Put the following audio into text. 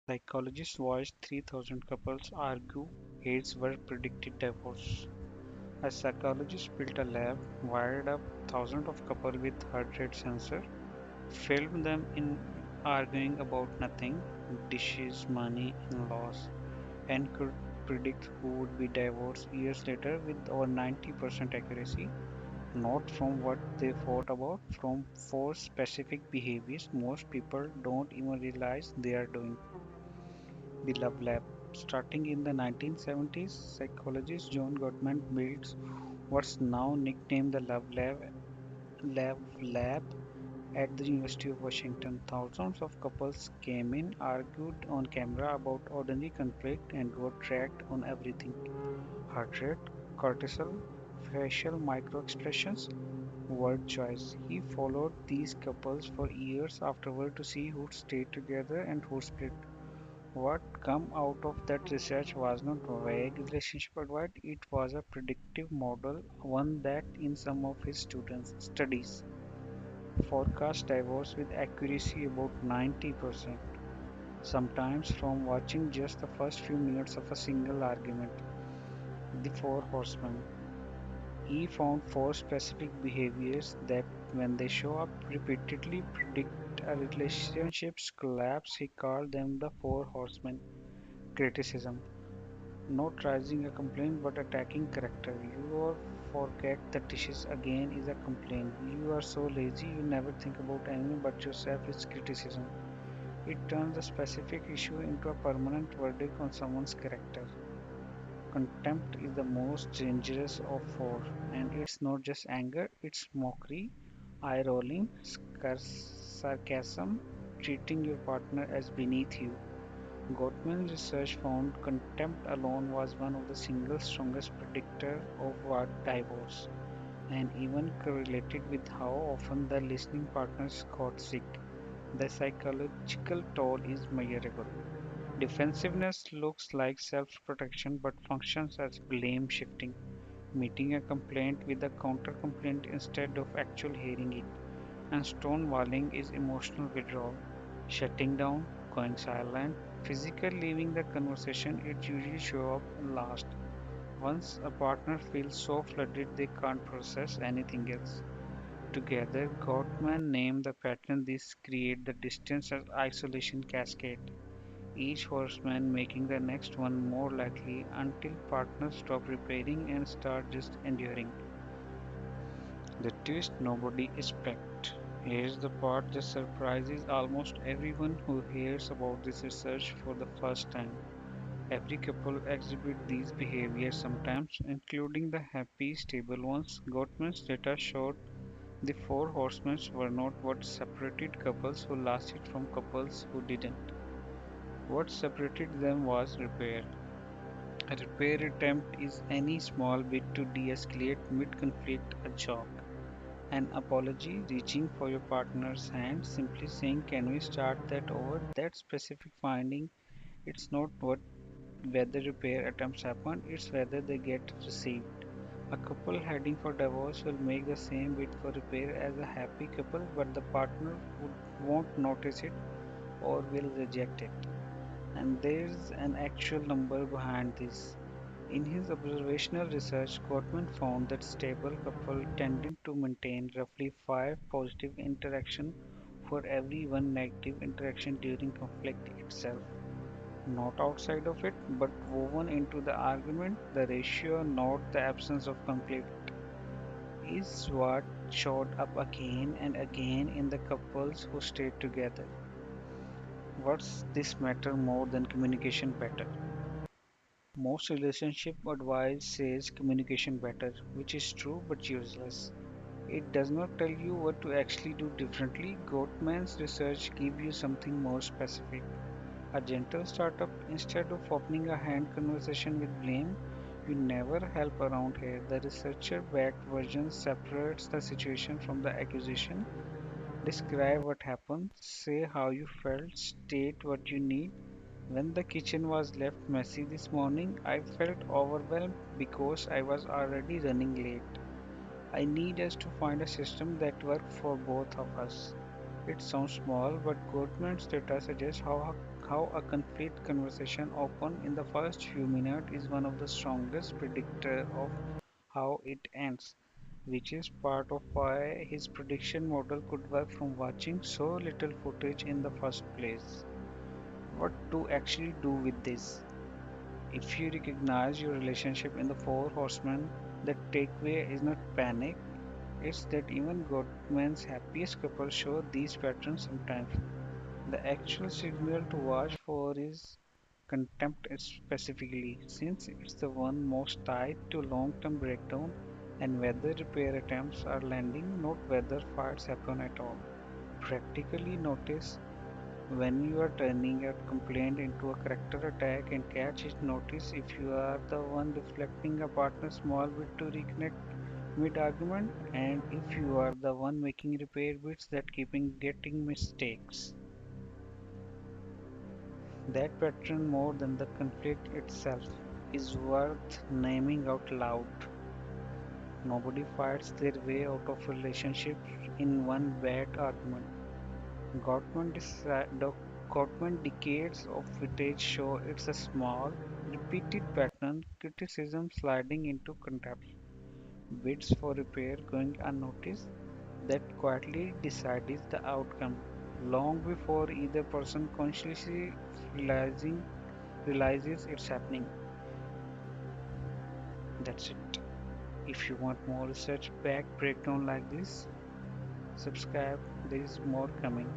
Psychologists watched 3,000 couples argue AIDS were predicted divorce. A psychologist built a lab, wired up thousands of couples with heart rate sensor, filmed them in arguing about nothing, dishes, money, in-laws, and could predict who would be divorced years later with over 90% accuracy, not from what they fought about, from four specific behaviors most people don't even realize they are doing. The Love Lab. Starting in the 1970s, psychologist John Gottman built what's now nicknamed the Love Lab at the University of Washington. Thousands of couples came in, argued on camera about ordinary conflict, and got tracked on everything: heart rate, cortisol, facial microexpressions, word choice. He followed these couples for years afterward to see who stayed together and who split. What come out of that research was not vague relationship advice, it was a predictive model, one that in some of his students studies forecast divorce with accuracy about 90%, sometimes from watching just the first few minutes of a single argument. The Four Horsemen. He found four specific behaviors that, when they show up repeatedly, predict a relationship's collapse. He called them the Four Horsemen. Criticism. Not raising a complaint but attacking character. You or forget the dishes again is a complaint. You are so lazy you never think about anyone but yourself is criticism. It turns a specific issue into a permanent verdict on someone's character. Contempt is the most dangerous of four, and it's not just anger, it's mockery, eye rolling, sarcasm, treating your partner as beneath you. Gottman's research found contempt alone was one of the single strongest predictor of what divorce, and even correlated with how often the listening partners got sick. The psychological toll is measurable. Defensiveness looks like self-protection but functions as blame shifting, meeting a complaint with a counter-complaint instead of actual hearing it. And stonewalling is emotional withdrawal, shutting down, going silent, physical leaving the conversation. It usually show up last. Once a partner feels so flooded they can't process anything else. Together, Gottman named the pattern this create the distance as isolation cascade, each horseman making the next one more likely until partners stop repairing and start just enduring. The twist nobody expect. Here's the part that surprises almost everyone who hears about this research for the first time. Every couple exhibit these behaviors sometimes, including the happy, stable ones. Gottman's data showed the four horsemen were not what separated couples who lasted from couples who didn't. What separated them was repair. A repair attempt is any small bit to de-escalate mid-conflict, a joke, an apology, reaching for your partner's hand, simply saying, "Can we start that over?" That specific finding, it's not what whether repair attempts happen, it's whether they get received. A couple heading for divorce will make the same bid for repair as a happy couple, but the partner won't notice it or will reject it. And there's an actual number behind this. In his observational research, Gottman found that stable couples tended to maintain roughly five positive interactions for every one negative interaction during conflict itself. Not outside of it, but woven into the argument, the ratio, not the absence of conflict, is what showed up again and again in the couples who stayed together. What's this matter more than communication better? Most relationship advice says communication better, which is true but useless. It does not tell you what to actually do differently. Gottman's research gives you something more specific. A gentle startup instead of opening a hand conversation with blame. You never help around here. The researcher backed version separates the situation from the accusation. Describe what happened, say how you felt, state what you need. When the kitchen was left messy this morning, I felt overwhelmed because I was already running late. I need us to find a system that works for both of us. It sounds small, but Goldman's data suggests How a conflict conversation open in the first few minutes is one of the strongest predictor of how it ends, which is part of why his prediction model could work from watching so little footage in the first place. What to actually do with this? If you recognize your relationship in the Four Horsemen, the takeaway is not panic, it's that even Gottman's happiest couples show these patterns sometimes. The actual signal to watch for is contempt specifically, since it's the one most tied to long-term breakdown and whether repair attempts are landing, not whether fights happen at all. Practically notice when you are turning a complaint into a character attack and catch his notice if you are the one deflecting a partner's small bit to reconnect mid-argument and if you are the one making repair bits that keeping getting mistakes. That pattern, more than the conflict itself, is worth naming out loud. Nobody fights their way out of relationships in one bad argument. Gottman, Gottman decades of footage show it's a small, repeated pattern, criticism sliding into contempt, bids for repair going unnoticed, that quietly decides the outcome, long before either person consciously realizing realizes it's happening. That's it. If you want more research back breakdown like this, subscribe. There is more coming.